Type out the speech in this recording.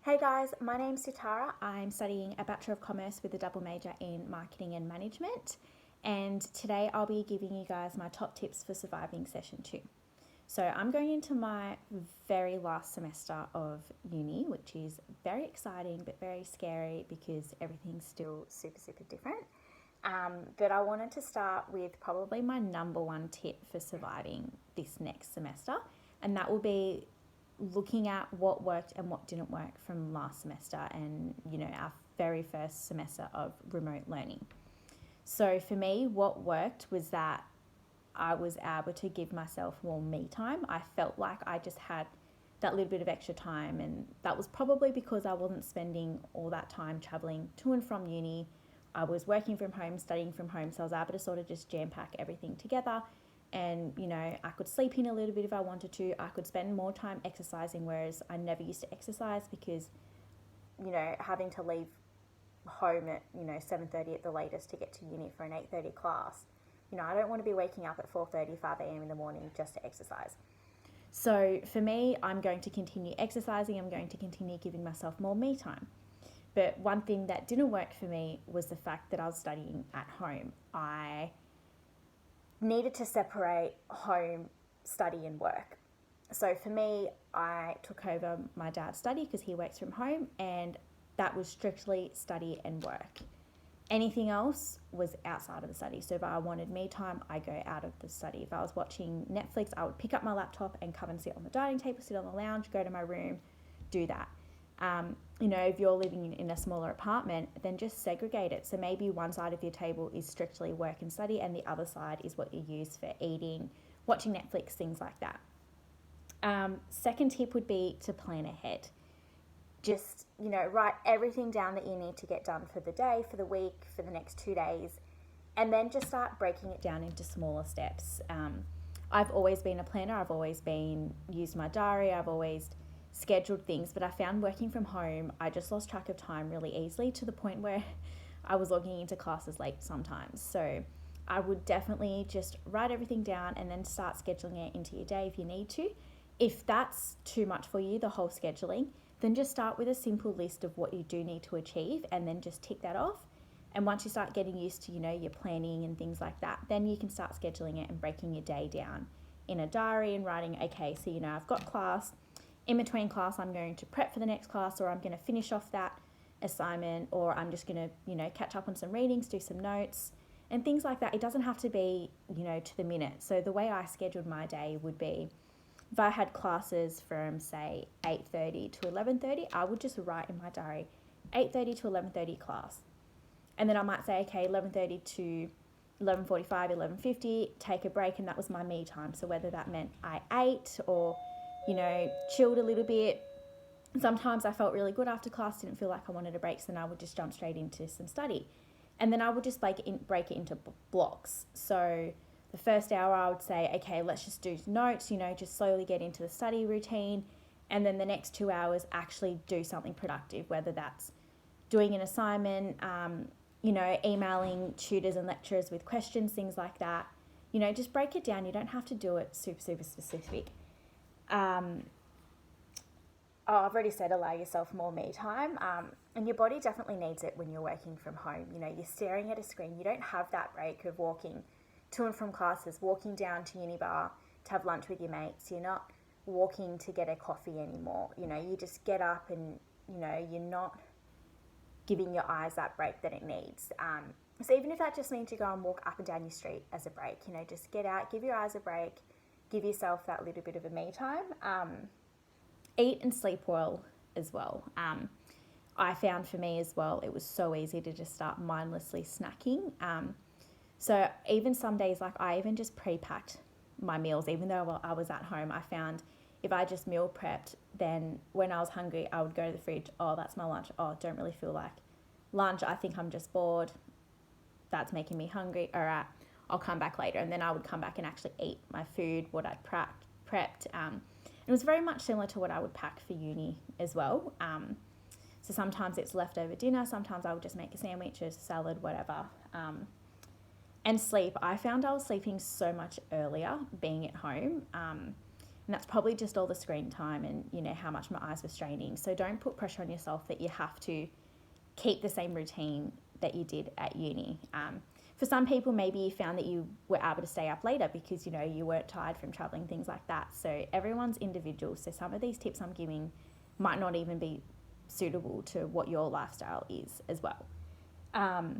Hey guys, my name's Soutara. I'm studying a Bachelor of Commerce with a double major in Marketing and Management. And today I'll be giving you guys my top tips for surviving session 2. So I'm going into my very last semester of uni, which is very exciting but very scary because everything's still super different. But I wanted to start with probably my number one tip for surviving this next semester, and that will be looking at what worked and what didn't work from last semester and our very first semester of remote learning. So for me, what worked was that I was able to give myself more me time. I felt like I just had that little bit of extra time, and that was probably because I wasn't spending all that time traveling to and from uni. I was working from home, studying from home, so I was able to sort of just jam pack everything together. And I could sleep in a little bit if I wanted to. I could spend more time exercising, whereas I never used to exercise because having to leave home at 7:30 at the latest to get to uni for an 8:30 class. I don't want to be waking up at 4:30, 5 a.m. in the morning just to exercise. So for me, I'm going to continue exercising. I'm going to continue giving myself more me time. But one thing that didn't work for me was the fact that I was studying at home. I needed to separate home, study and work. So for me, I took over my dad's study because he works from home, and that was strictly study and work. Anything else was outside of the study. So if I wanted me time, I go out of the study. If I was watching Netflix, I would pick up my laptop and come and sit on the dining table, sit on the lounge, go to my room, do that. If you're living in a smaller apartment, then just segregate it. So maybe one side of your table is strictly work and study, and the other side is what you use for eating, watching Netflix, things like that. Second tip would be to plan ahead. Just, write everything down that you need to get done for the day, for the week, for the next 2 days, and then just start breaking it down into smaller steps. I've always been a planner. I've always used my diary. I've always scheduled things, but I found working from home, I just lost track of time really easily to the point where I was logging into classes late sometimes. So I would definitely just write everything down and then start scheduling it into your day if you need to. If that's too much for you, the whole scheduling, then just start with a simple list of what you do need to achieve and then just tick that off. And once you start getting used to, your planning and things like that, then you can start scheduling it and breaking your day down in a diary and writing, okay, so I've got class. In between class, I'm going to prep for the next class, or I'm going to finish off that assignment, or I'm just going to, catch up on some readings, do some notes and things like that. It doesn't have to be, to the minute. So the way I scheduled my day would be, if I had classes from say 8:30 to 11:30, I would just write in my diary 8:30 to 11:30 class. And then I might say, okay, 11:30 to 11:45, 11:50, take a break, and that was my me time. So whether that meant I ate or chilled a little bit. Sometimes I felt really good after class, didn't feel like I wanted a break, so then I would just jump straight into some study. And then I would just break it into blocks. So the first hour I would say, okay, let's just do notes, just slowly get into the study routine. And then the next 2 hours actually do something productive, whether that's doing an assignment, emailing tutors and lecturers with questions, things like that. Just break it down. You don't have to do it super specific. I've already said allow yourself more me time, and your body definitely needs it when you're working from home. You're staring at a screen. You don't have that break of walking to and from classes, walking down to uni bar to have lunch with your mates. You're not walking to get a coffee anymore. You just get up and, you're not giving your eyes that break that it needs. So even if that just means you go and walk up and down your street as a break, just get out, give your eyes a break, give yourself that little bit of a me time. Eat and sleep well as well. I found for me as well, it was so easy to just start mindlessly snacking. So even some days, like I even just pre-packed my meals, even though I was at home. I found if I just meal prepped, then when I was hungry, I would go to the fridge. Oh, that's my lunch. Oh, don't really feel like lunch. I think I'm just bored. That's making me hungry. All right, I'll come back later. And then I would come back and actually eat my food, what I'd prepped. It was very much similar to what I would pack for uni as well. So sometimes it's leftover dinner. Sometimes I would just make a sandwich or a salad, whatever. And sleep. I found I was sleeping so much earlier being at home. And And that's probably just all the screen time and, you know, how much my eyes were straining. So don't put pressure on yourself that you have to keep the same routine that you did at uni. For some people, maybe you found that you were able to stay up later because, you know, you weren't tired from traveling, things like that. So everyone's individual. So some of these tips I'm giving might not even be suitable to what your lifestyle is as well.